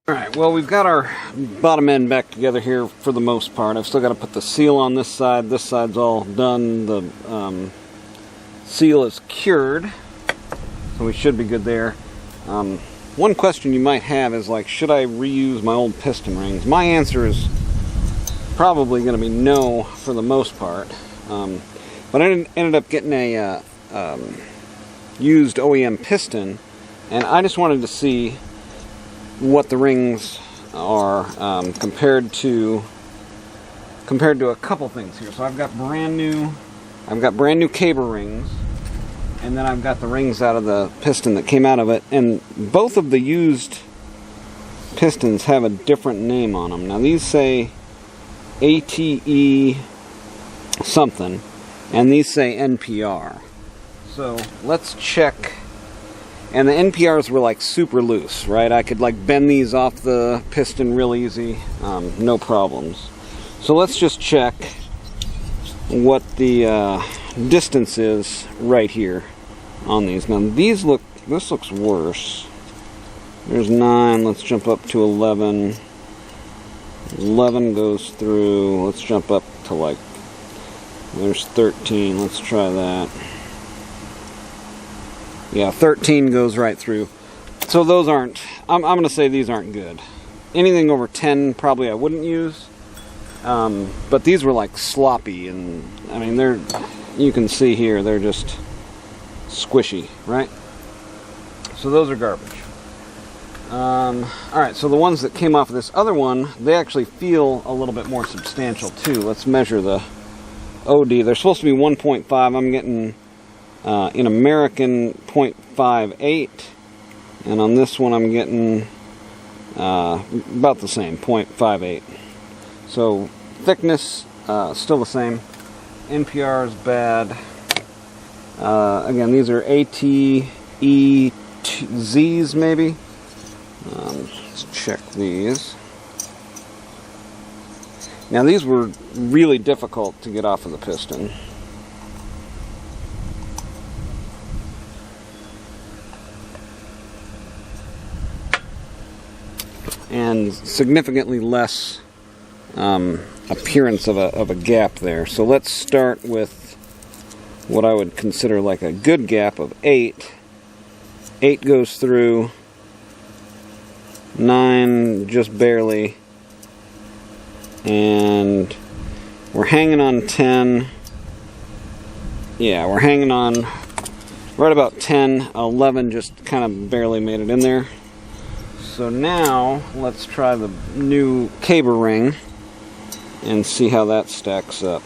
Alright, well, we've got our bottom end back together here for the most part. I've still got to put the seal on this side. This side's all done. The seal is cured, so we should be good there. One question you might have is, like, should I reuse my old piston rings? My answer is probably going to be no for the most part. But I ended up getting a used OEM piston, and I just wanted to see what the rings are compared to a couple things here. So I've got brand new cable rings, and then I've got the rings out of the piston that came out of it, and both of the used pistons have a different name on them. Now these say ATE something, and these say NPR. So let's check. And the NPRs were like super loose, right? I could like bend these off the piston real easy, no problems. So let's just check what the distance is right here on these. Now this looks worse. There's 9, let's jump up to 11. 11 goes through, let's jump up to like, there's 13, let's try that. Yeah, 13 goes right through. So those aren't, I'm going to say these aren't good. Anything over 10 probably I wouldn't use. But these were like sloppy, and I mean, you can see here, they're just squishy, right? So those are garbage. Alright, so the ones that came off of this other one, they actually feel a little bit more substantial too. Let's measure the OD. They're supposed to be 1.5. I'm getting in American 0.58, and on this one I'm getting about the same, 0.58. So thickness still the same. NPR is bad. Again, these are ATEZs maybe. Let's check these. Now these were really difficult to get off of the piston. And significantly less appearance of a gap there. So let's start with what I would consider like a good gap of 8. 8 goes through, 9 just barely, and we're hanging on 10. Yeah, we're hanging on right about 10. 11 just kind of barely made it in there. So now let's try the new cable ring and see how that stacks up.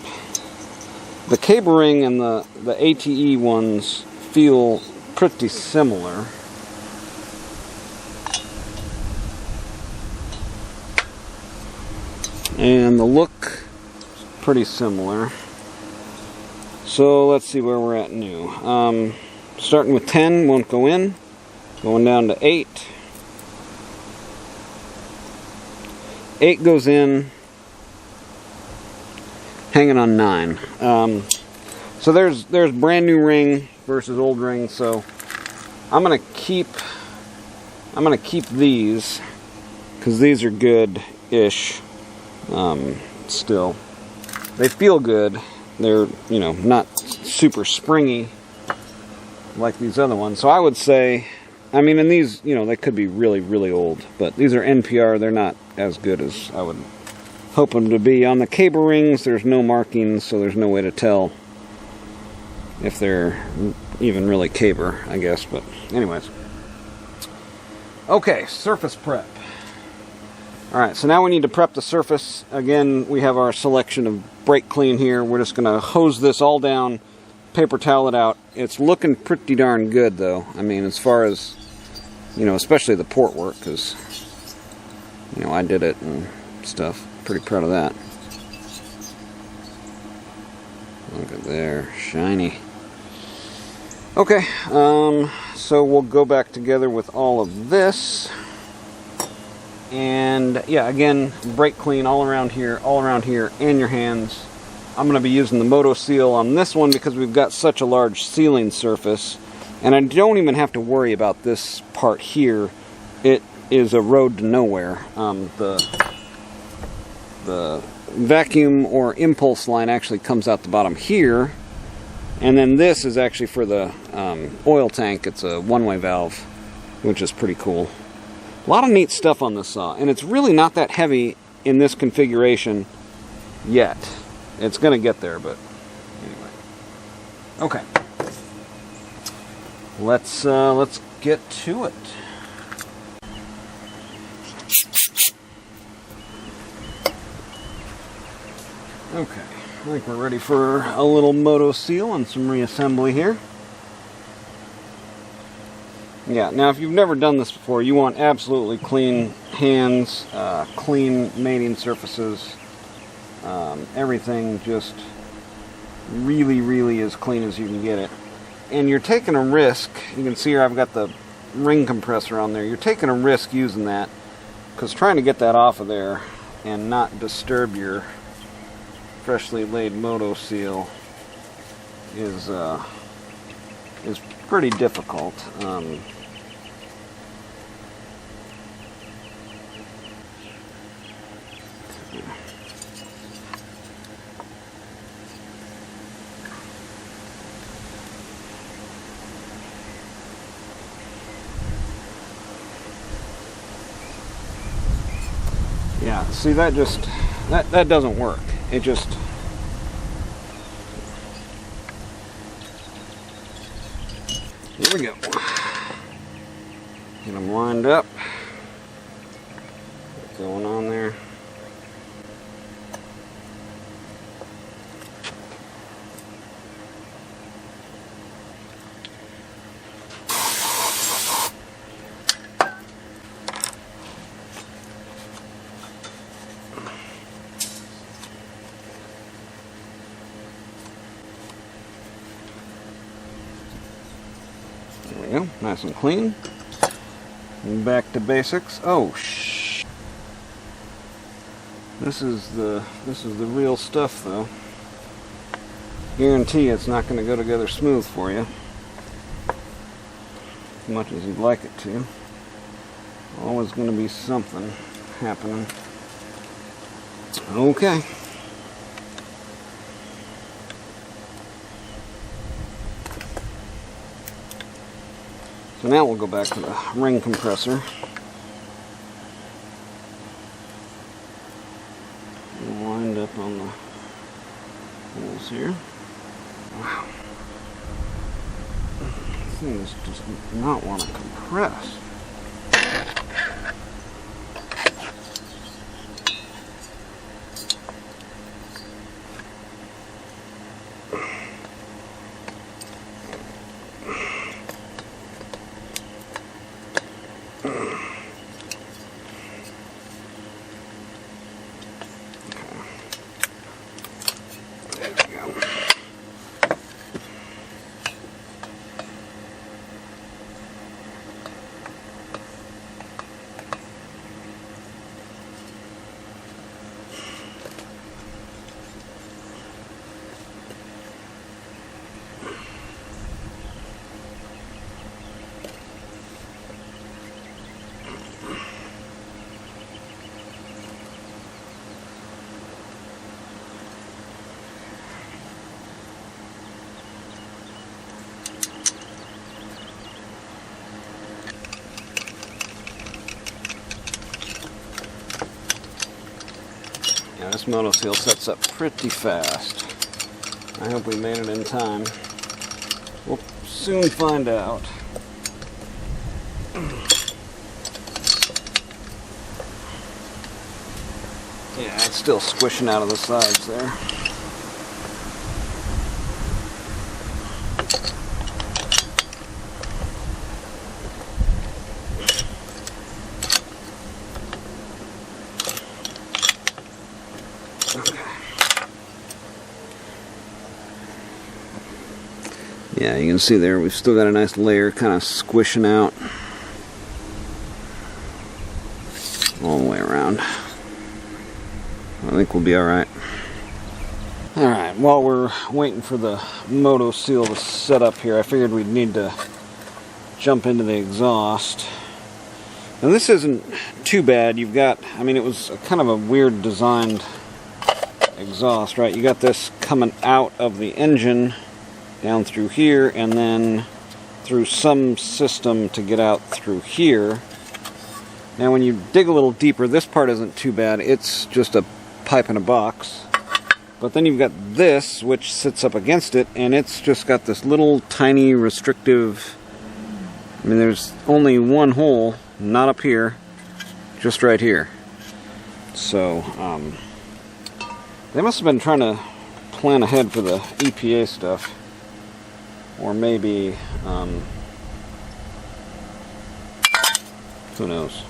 The cable ring and the ATE ones feel pretty similar. And the look pretty similar. So let's see where we're at new. Starting with 10, won't go in. Going down to 8. 8 goes in, hanging on 9. So there's brand new ring versus old ring. So I'm gonna keep these because these are good-ish. Still, they feel good. They're, you know, not super springy like these other ones. So I would say, I mean, and these, you know, they could be really, really old, but these are NPR. They're not as good as I would hope them to be. On the cable rings, there's no markings, so there's no way to tell if they're even really cable, I guess. But anyways. Okay, surface prep. Alright, so now we need to prep the surface. Again, we have our selection of brake clean here. We're just going to hose this all down, paper towel it out. It's looking pretty darn good, though. I mean, as far as, you know, especially the port work, because, you know, I did it and stuff. Pretty proud of that. Look at there, shiny. Okay, so we'll go back together with all of this. And yeah, again, brake clean all around here, and your hands. I'm going to be using the Moto Seal on this one because we've got such a large sealing surface. And I don't even have to worry about this part here. It is a road to nowhere. The vacuum or impulse line actually comes out the bottom here, and then this is actually for the oil tank. It's a one-way valve, which is pretty cool. A lot of neat stuff on this saw, and it's really not that heavy in this configuration yet. It's going to get there, but anyway. Okay. Let's get to it. Okay, I think we're ready for a little Moto Seal and some reassembly here. Yeah, now if you've never done this before, you want absolutely clean hands, clean mating surfaces, everything just really as clean as you can get it. And you're taking a risk. You can see here I've got the ring compressor on there. You're taking a risk using that, because trying to get that off of there and not disturb your freshly laid Moto Seal is pretty difficult. Yeah, see, that doesn't work. It just, here we go. Get them lined up. What's going on there? There we go, nice and clean. And back to basics. Oh, shh. This is the real stuff, though. Guarantee it's not going to go together smooth for you, as much as you'd like it to. Always going to be something happening. Okay. So now we'll go back to the ring compressor. We'll wind up on the holes here. Wow. This thing does not want to compress. Yeah, this Moto Seal sets up pretty fast. I hope we made it in time. We'll soon find out. Yeah, it's still squishing out of the sides there. Yeah, you can see there we've still got a nice layer kind of squishing out all the way around. I think we'll be alright. Alright, while we're waiting for the Moto Seal to set up here, I figured we'd need to jump into the exhaust. Now this isn't too bad. You've got, I mean, it was kind of a weird designed exhaust, right? You got this coming out of the engine down through here and then through some system to get out through here. Now when you dig a little deeper, this part isn't too bad. It's just a pipe in a box. But then you've got this, which sits up against it, and it's just got this little tiny restrictive, I mean, there's only one hole, not up here, just right here. So, they must have been trying to plan ahead for the EPA stuff. Or maybe, who knows.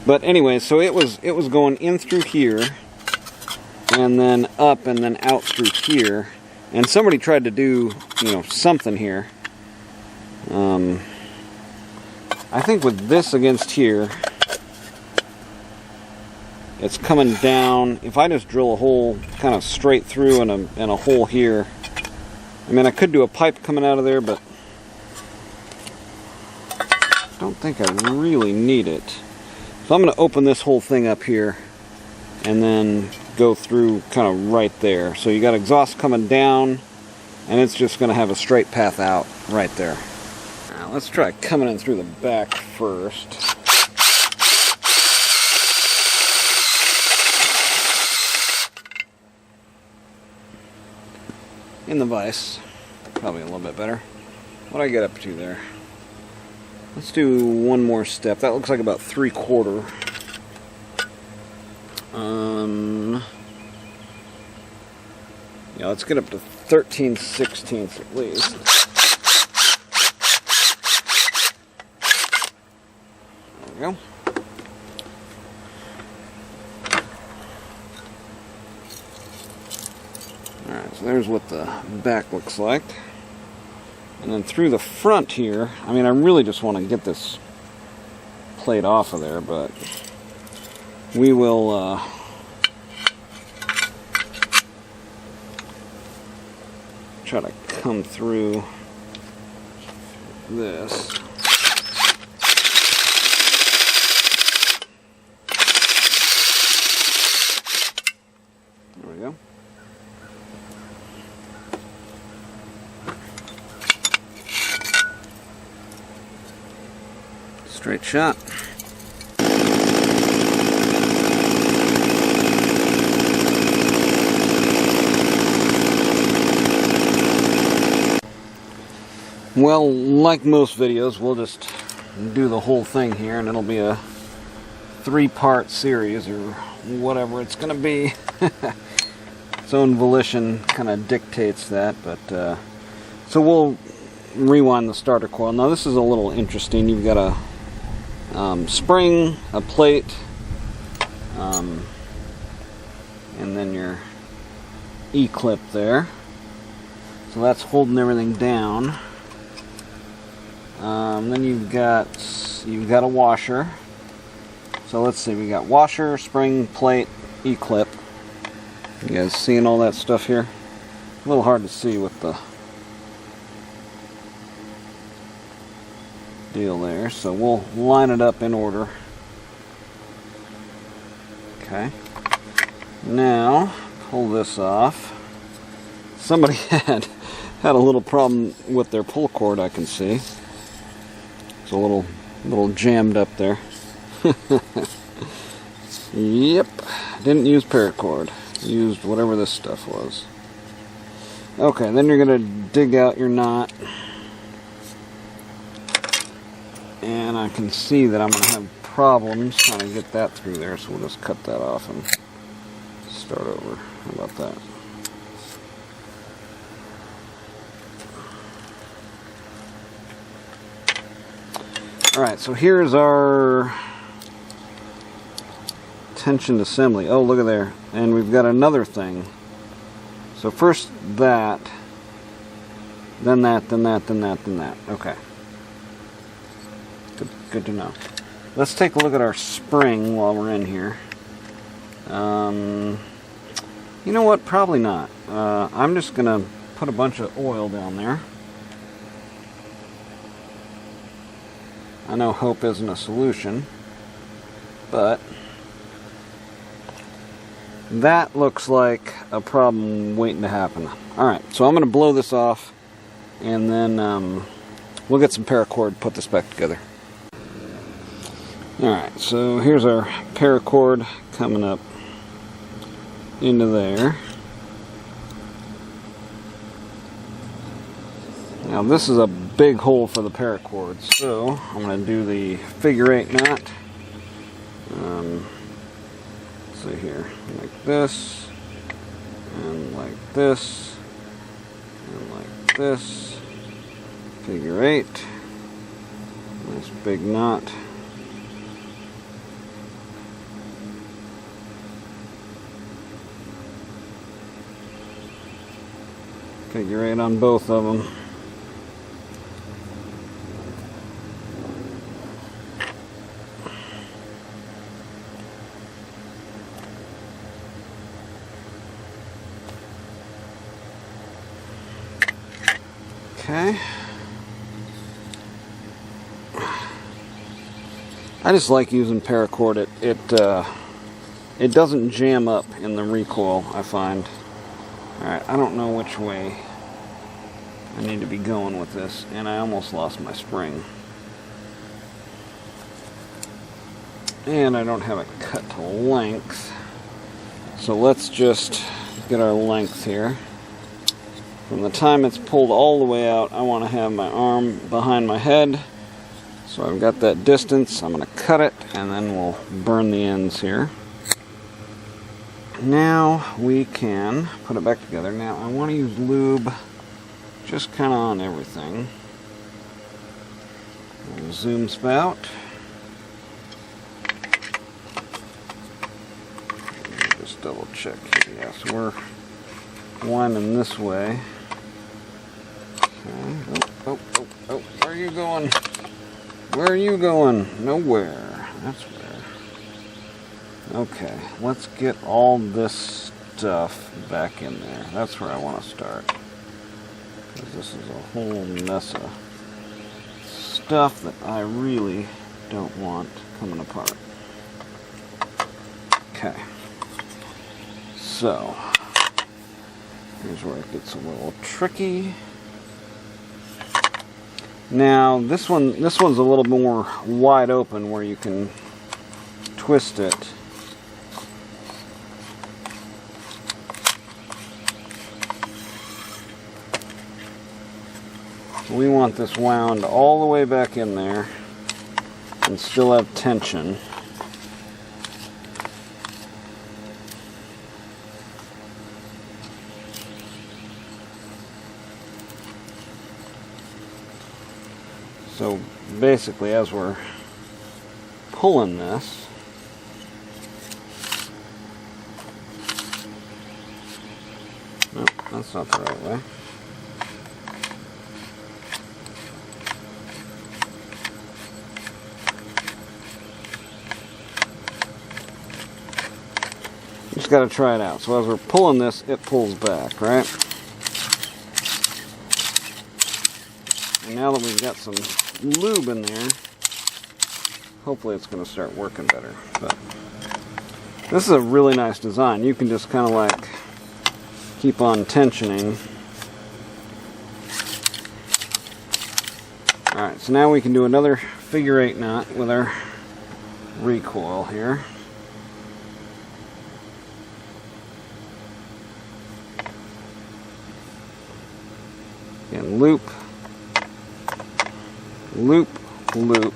But anyway, so it was going in through here, and then up and then out through here. And somebody tried to do, you know, something here. I think with this against here, it's coming down. If I just drill a hole kind of straight through and a hole here, I mean, I could do a pipe coming out of there, but I don't think I really need it. So I'm going to open this whole thing up here and then go through kind of right there. So you got exhaust coming down, and it's just going to have a straight path out right there. Now let's try coming in through the back first. In the vise, probably a little bit better. What do I get up to there? Let's do one more step. That looks like about 3/4. Yeah, let's get up to 13/16 at least. There we go. Alright, so there's what the back looks like. And then through the front here, I mean, I really just want to get this plate off of there, but we will try to come through this. There we go. Straight shot. Well, like most videos, we'll just do the whole thing here, and it'll be a 3-part series or whatever it's going to be. Its own volition kind of dictates that, but so we'll rewind the starter coil. Now this is a little interesting. You've got a spring, a plate, and then your E-clip there. So that's holding everything down. Then you've got a washer. So let's see, we got washer, spring, plate, E-clip. You guys seeing all that stuff here? A little hard to see with the deal there, so we'll line it up in order. Okay. Now, pull this off. Somebody had a little problem with their pull cord, I can see. It's a little jammed up there. Yep, didn't use paracord. Used whatever this stuff was. Okay, then you're gonna dig out your knot. And I can see that I'm going to have problems trying to get that through there, so we'll just cut that off and start over. How about that? Alright, so here's our tensioned assembly. Oh, look at there. And we've got another thing. So first that, then that, then that, then that, then that. Okay. Good to know. Let's take a look at our spring while we're in here. You know what? Probably not. I'm just going to put a bunch of oil down there. I know hope isn't a solution, but that looks like a problem waiting to happen. Alright, so I'm going to blow this off, and then we'll get some paracord, put this back together. Alright, so here's our paracord coming up into there. Now this is a big hole for the paracord, so I'm going to do the figure 8 knot. See here, like this, and like this, and like this. Figure 8. Nice big knot. Figure 8 on both of them. Okay. I just like using paracord. It doesn't jam up in the recoil, I find. Alright, I don't know which way I need to be going with this, and I almost lost my spring. And I don't have it cut to length. So let's just get our length here. From the time it's pulled all the way out, I want to have my arm behind my head. So I've got that distance. I'm going to cut it, and then we'll burn the ends here. Now we can put it back together. Now I want to use lube just kind of on everything. Little zoom spout. Just double check here. Yes, we're winding this way. Okay. Oh, where are you going? Where are you going? Nowhere. That's where. Okay, let's get all this stuff back in there. That's where I want to start. Because this is a whole mess of stuff that I really don't want coming apart. Okay. So, here's where it gets a little tricky. Now, this one's a little more wide open where you can twist it. We want this wound all the way back in there and still have tension. So basically, as we're pulling this, no, that's not the right way. Just got to try it out. So as we're pulling this, it pulls back, right? And now that we've got some lube in there, hopefully it's going to start working better. But this is a really nice design. You can just kind of like keep on tensioning. Alright, so now we can do another figure 8 knot with our recoil here. And loop, loop, loop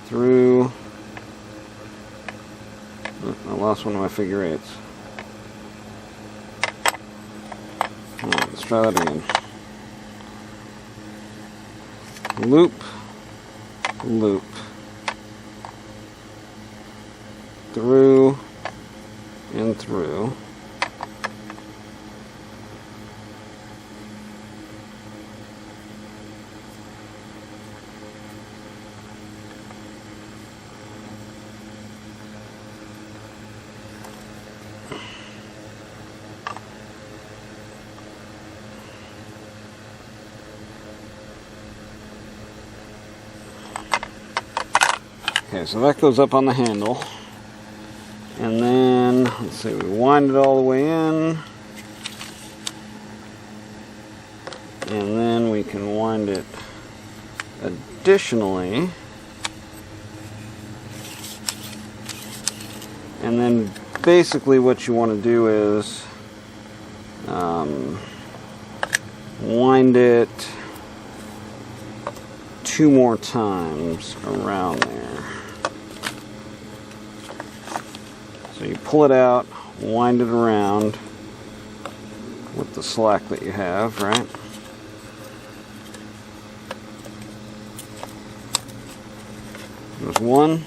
through. Oh, I lost one of my figure 8s. Alright, let's try that again. Loop, loop through and through. Okay, so that goes up on the handle. And then, let's see, we wind it all the way in. And then we can wind it additionally. And then basically what you want to do is wind it 2 more times around there. So you pull it out, wind it around with the slack that you have, right? There's one.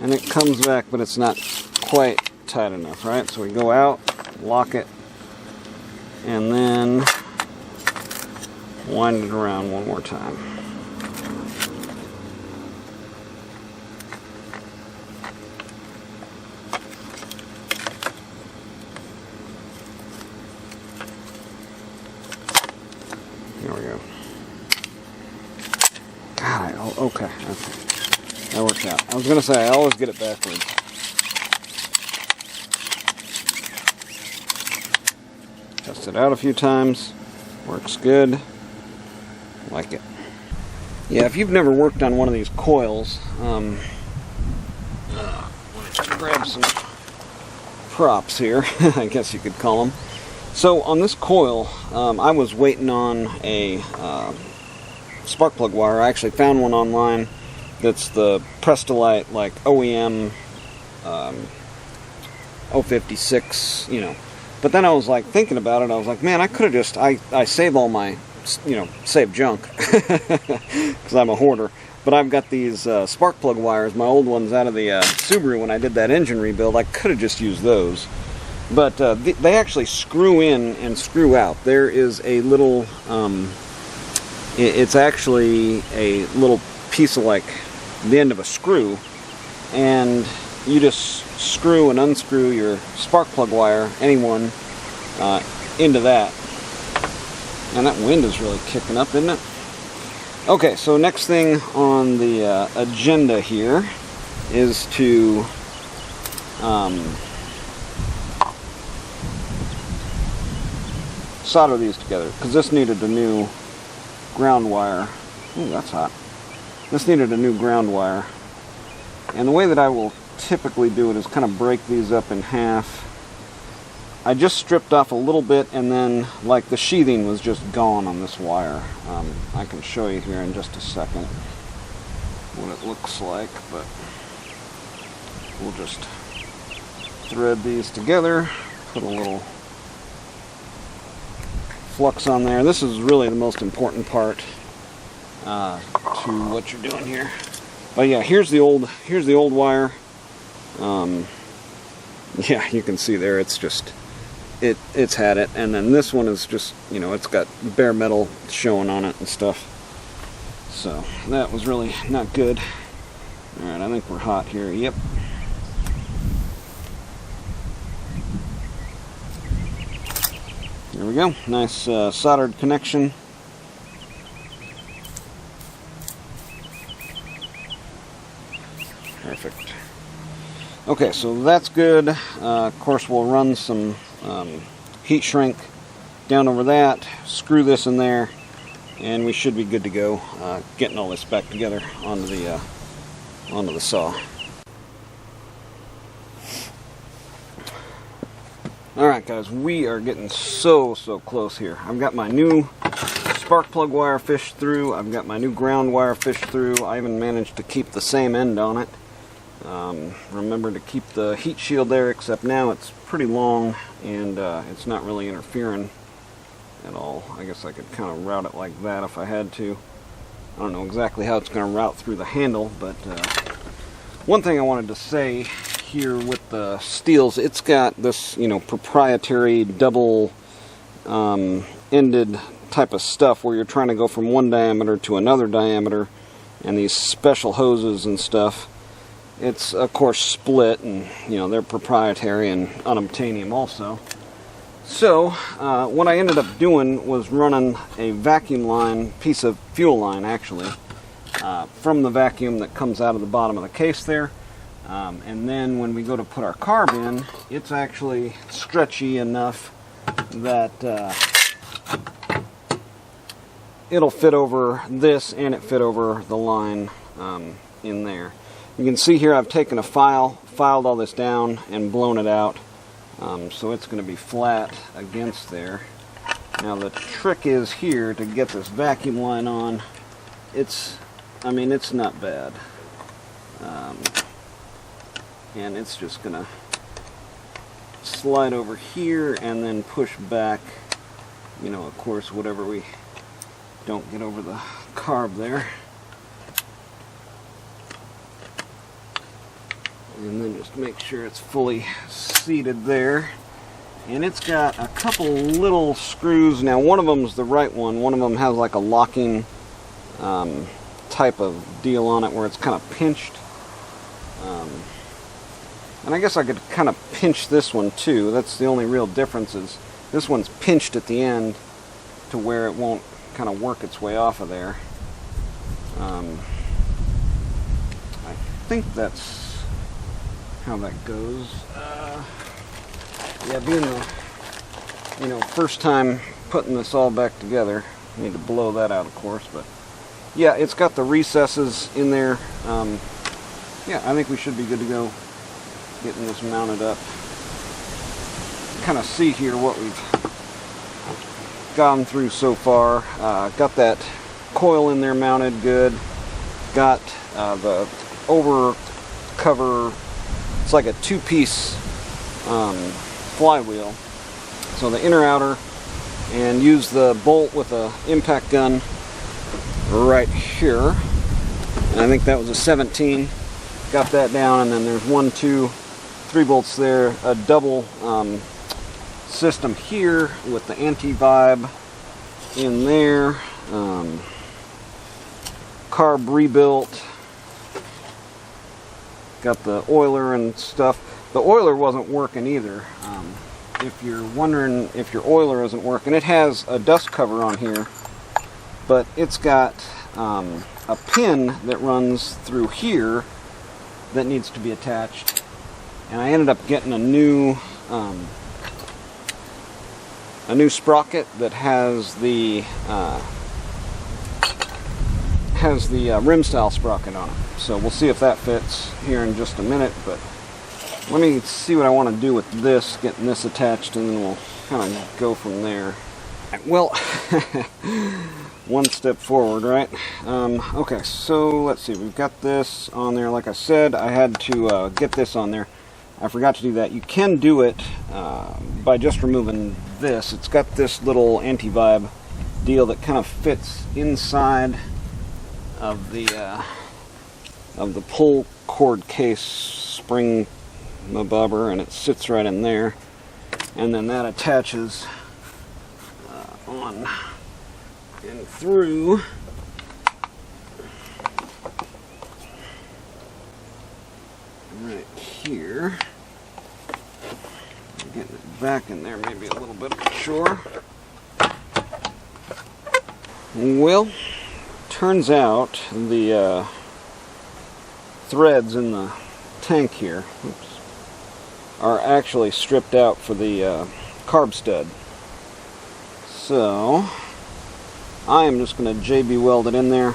And it comes back, but it's not quite tight enough, right? So we go out, lock it, and then wind it around one more time. Here we go. God, okay. That works out. I was going to say, I always get it backwards. Test it out a few times. Works good. Like it. Yeah, if you've never worked on one of these coils, grab some props here, I guess you could call them. So on this coil, I was waiting on a spark plug wire. I actually found one online. That's the Prestolite, like OEM 056, you know. But then I was like thinking about it, I was like, man, I could have just, I save all my, you know, save junk, because I'm a hoarder. But I've got these spark plug wires, my old ones out of the Subaru when I did that engine rebuild. I could have just used those. But they actually screw in and screw out. There is a little, it's actually a little piece of like the end of a screw, and you just screw and unscrew your spark plug wire, any one, into that. And that wind is really kicking up, isn't it? Okay, so next thing on the agenda here is to solder these together, because this needed a new ground wire. Ooh, that's hot. This needed a new ground wire. And the way that I will typically do it is kind of break these up in half. I just stripped off a little bit, and then like the sheathing was just gone on this wire. I can show you here in just a second what it looks like, but we'll just thread these together, put a little flux on there. This is really the most important part to what you're doing here. But yeah, here's the old wire. Yeah, you can see there, it's just it's had it. And then this one is just, you know, it's got bare metal showing on it and stuff. So that was really not good. Alright, I think we're hot here. Yep. There we go. Nice soldered connection. Perfect. Okay, so that's good. Of course, we'll run some heat shrink down over that, screw this in there, and we should be good to go getting all this back together onto the saw. Alright guys, we are getting so close here. I've got my new spark plug wire fished through, I've got my new ground wire fished through, I even managed to keep the same end on it. Remember to keep the heat shield there, except now it's pretty long and it's not really interfering at all. I guess I could kind of route it like that if I had to. I don't know exactly how it's going to route through the handle, but one thing I wanted to say here with the Stihls, it's got this, you know, proprietary double ended type of stuff where you're trying to go from one diameter to another diameter, and these special hoses and stuff. It's of course split, and you know they're proprietary and unobtainium also. So what I ended up doing was running a vacuum line, piece of fuel line actually, from the vacuum that comes out of the bottom of the case there. And then when we go to put our carb in, it's actually stretchy enough that it'll fit over this, and it fit over the line in there. You can see here I've taken a filed all this down and blown it out, so it's going to be flat against there. Now the trick is here to get this vacuum line on. I mean, it's not bad. And it's just going to slide over here and then push back, you know, of course, whatever we don't get over the carb there. And then just make sure it's fully seated there. And it's got a couple little screws. Now one of them's the right one of them has like a locking type of deal on it where it's kind of pinched. And I guess I could kind of pinch this one too. That's the only real difference, is this one's pinched at the end to where it won't kind of work its way off of there. I think that's how that goes. Yeah, being the first time putting this all back together, I need to blow that out, of course, but yeah, it's got the recesses in there. Yeah, I think we should be good to go getting this mounted up. Kind of see here what we've gone through so far. Got that coil in there mounted good. Got the over cover. It's like a two-piece flywheel. So the inner outer, and use the bolt with a impact gun right here. And I think that was a 17. Got that down, and then there's 1, 2, 3 bolts there. A double system here with the anti-vibe in there. Carb rebuilt. Got the oiler and stuff. The oiler wasn't working either. If you're wondering if your oiler isn't working, it has a dust cover on here, but it's got a pin that runs through here that needs to be attached. And I ended up getting a new sprocket that has the rim style sprocket on it. So we'll see if that fits here in just a minute, but let me see what I want to do with this, getting this attached, and then we'll kind of go from there. Well, one step forward, right? Okay, so let's see. We've got this on there. Like I said, I had to get this on there. I forgot to do that. You can do it by just removing this. It's got this little anti-vibe deal that kind of fits inside of the pull cord case spring bobber, and it sits right in there. And then that attaches on and through right here. I'm getting it back in there maybe a little bit, sure. Well, turns out the threads in the tank here are actually stripped out for the carb stud. So I am just going to JB weld it in there.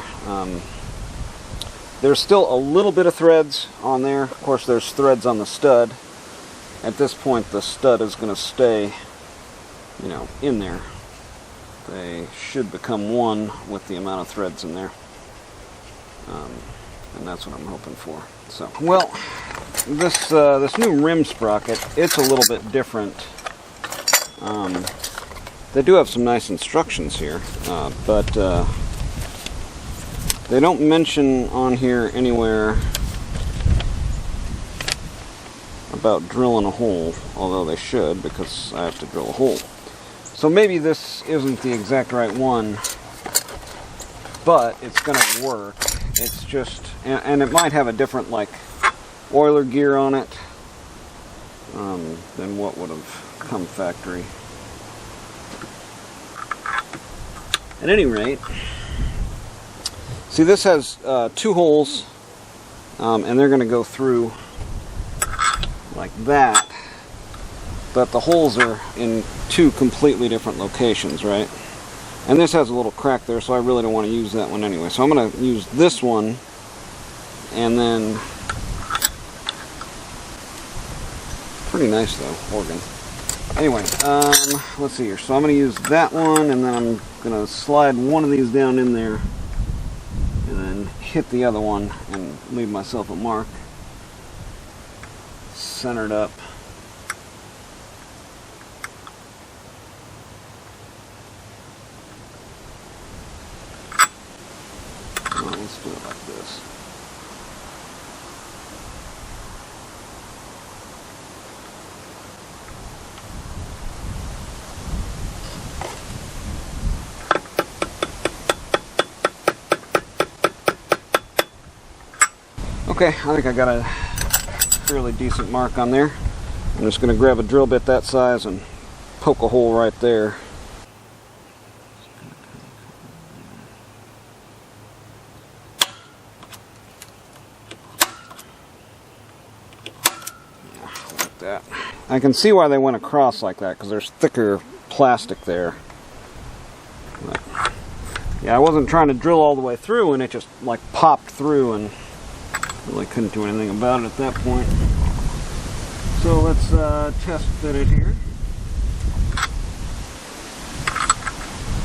There's still a little bit of threads on there. Of course, there's threads on the stud. At this point, the stud is going to stay, in there. They should become one with the amount of threads in there. And that's what I'm hoping for. So, well, this new rim sprocket, it's a little bit different. They do have some nice instructions here, but they don't mention on here anywhere about drilling a hole, although they should, because I have to drill a hole. So maybe this isn't the exact right one, but it's going to work. It's just, and it might have a different, like, oiler gear on it than what would have come factory. At any rate, see, this has 2 holes, and they're going to go through like that, but the holes are in 2 completely different locations, right? And this has a little crack there, so I really don't want to use that one anyway. So I'm going to use this one, and then, pretty nice though, organ. Anyway, let's see here. So I'm going to use that one, and then I'm going to slide one of these down in there, and then hit the other one, and leave myself a mark. Centered up. Well, let's do it like this. Okay, I think I got a fairly decent mark on there. I'm just going to grab a drill bit that size and poke a hole right there. Like that. I can see why they went across like that, because there's thicker plastic there. But, yeah, I wasn't trying to drill all the way through, and it just like popped through, and really couldn't do anything about it at that point. So let's test fit it here.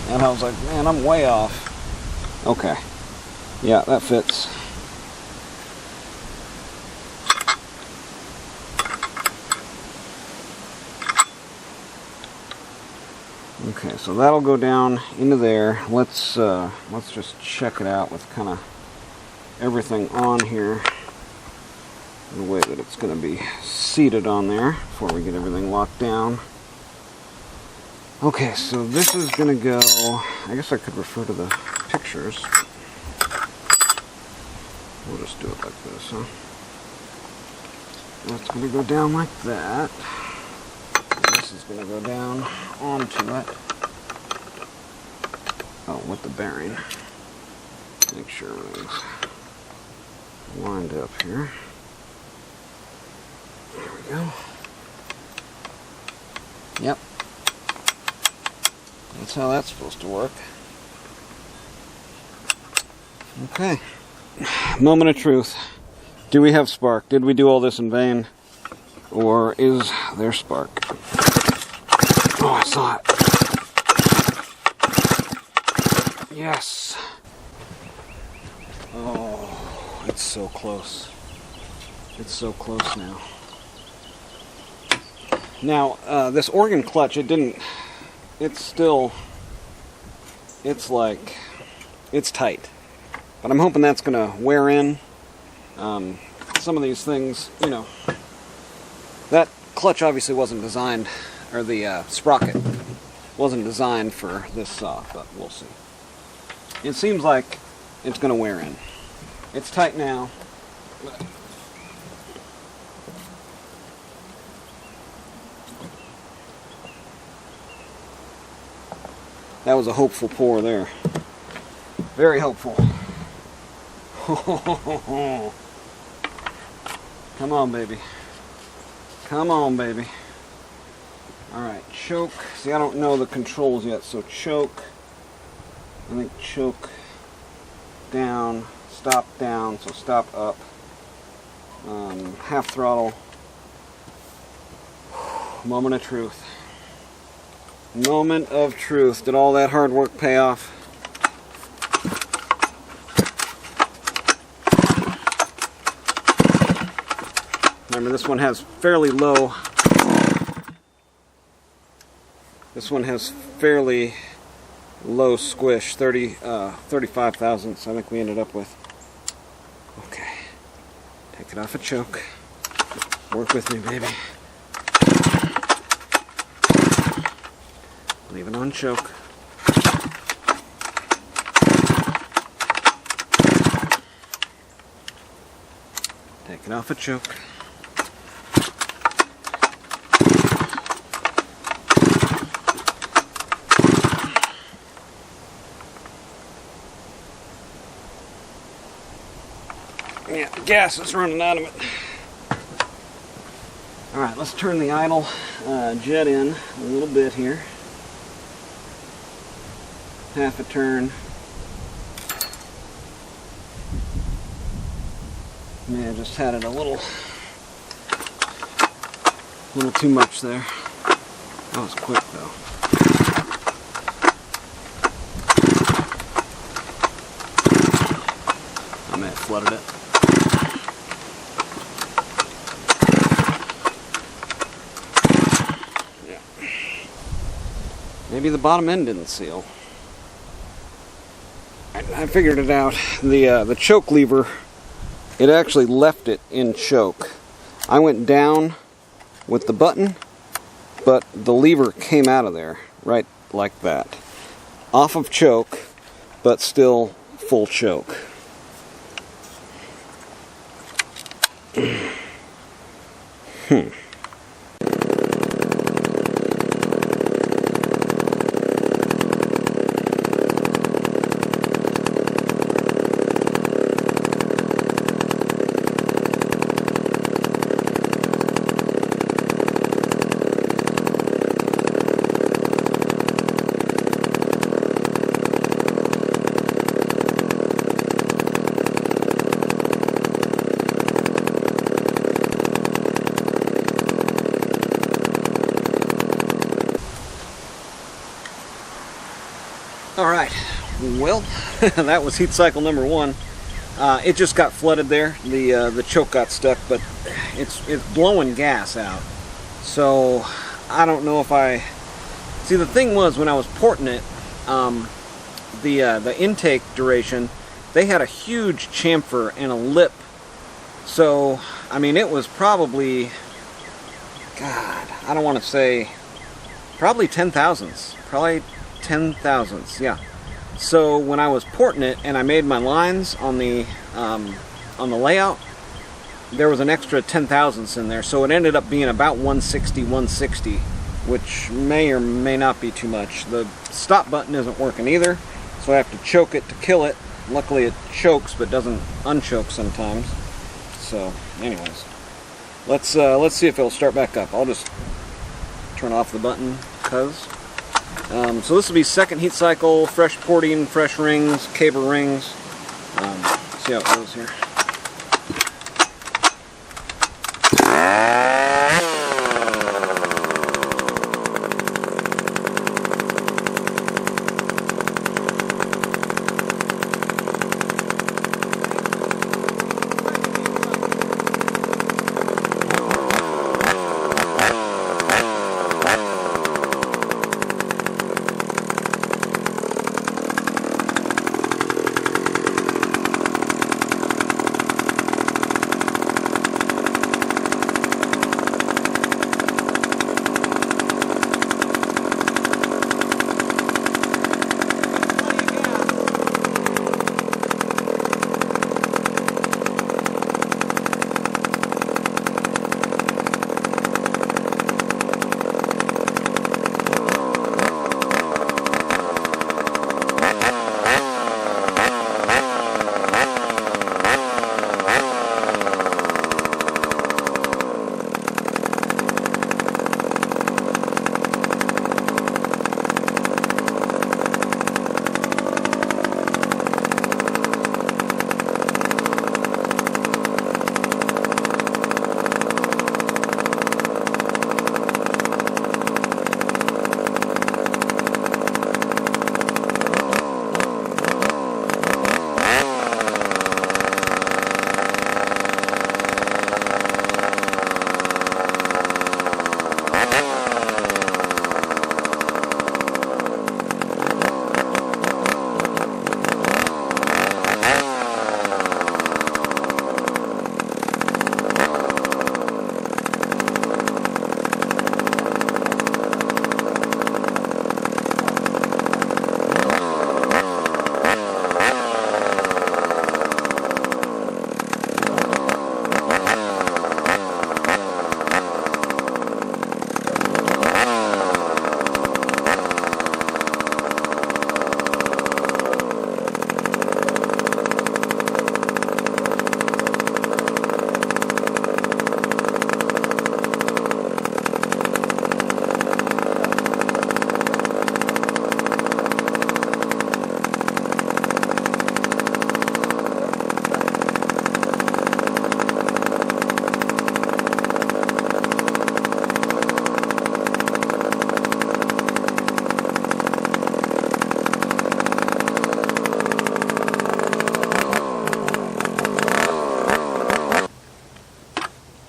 And I was like, man, I'm way off. Okay. Yeah, that fits. Okay, so that'll go down into there. Let's just check it out with kind of everything on here, the way that it's going to be seated on there before we get everything locked down. Okay, so this is going to go, I guess I could refer to the pictures. We'll just do it like this, huh? That's going to go down like that. And this is going to go down onto it. Oh, with the bearing. Make sure everything's lined up here. There we go. Yep. That's how that's supposed to work. Okay. Moment of truth. Do we have spark? Did we do all this in vain? Or is there spark? Oh, I saw it. Yes. Oh, it's so close. It's so close now. Now, this organ clutch, it's tight. But I'm hoping that's going to wear in. Some of these things, you know, that clutch obviously wasn't designed, or the sprocket wasn't designed for this saw, but we'll see. It seems like it's going to wear in. It's tight now. That was a hopeful pour there. Very hopeful. Come on, baby. Come on, baby. Alright, choke. See, I don't know the controls yet, so choke. I think choke down, stop down, so stop up. Half throttle. Moment of truth. Moment of truth. Did all that hard work pay off? Remember, this one has fairly low. This one has fairly low squish, 35 thousandths, I think we ended up with. Okay. Take it off a choke. Work with me, baby. Leave it on choke. Take it off a choke. Yeah, the gas is running out of it. Alright, let's turn the idle jet in a little bit here. Half a turn. May have just had it a little too much there. That was quick though. I may have flooded it. Yeah. Maybe the bottom end didn't seal. I figured it out. The choke lever, it actually left it in choke. I went down with the button, but the lever came out of there, right like that. Off of choke, but still full choke. Alright, well, that was heat cycle number 1. It just got flooded there. The choke got stuck, but it's blowing gas out. So I don't know if I... See, the thing was, when I was porting it, the intake duration, they had a huge chamfer and a lip. So, I mean, it was probably... God, I don't want to say... Probably 10 thousandths. Probably 10 thousandths, yeah. So when I was porting it and I made my lines on the layout, there was an extra 10 thousandths in there, so it ended up being about 160, which may or may not be too much. The stop button isn't working either, so I have to choke it to kill it. Luckily it chokes but doesn't unchoke sometimes. So anyways, let's see if it'll start back up. I'll just turn off the button because so this will be second heat cycle, fresh porting, fresh rings, cable rings. See how it goes here.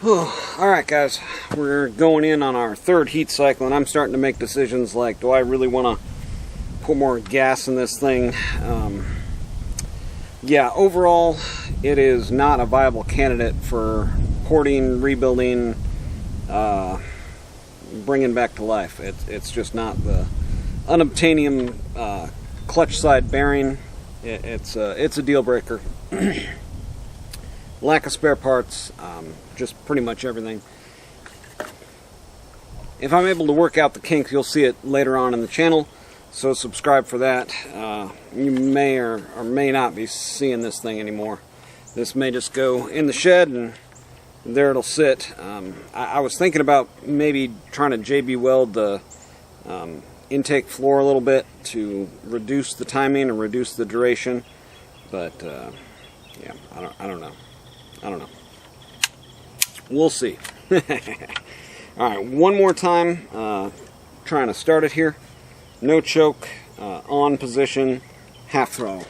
Alright guys, we're going in on our third heat cycle, and I'm starting to make decisions like, do I really want to put more gas in this thing? Yeah, overall it is not a viable candidate for porting, rebuilding, bringing back to life. It's just not the unobtainium clutch side bearing. It's a deal breaker. Lack of spare parts, just pretty much everything. If I'm able to work out the kinks, you'll see it later on in the channel, so subscribe for that. You may or may not be seeing this thing anymore. This may just go in the shed and there it'll sit. I was thinking about maybe trying to JB weld the intake floor a little bit to reduce the timing and reduce the duration, but yeah, I don't know. We'll see. Alright, one more time, trying to start it here. No choke, on position, half throttle.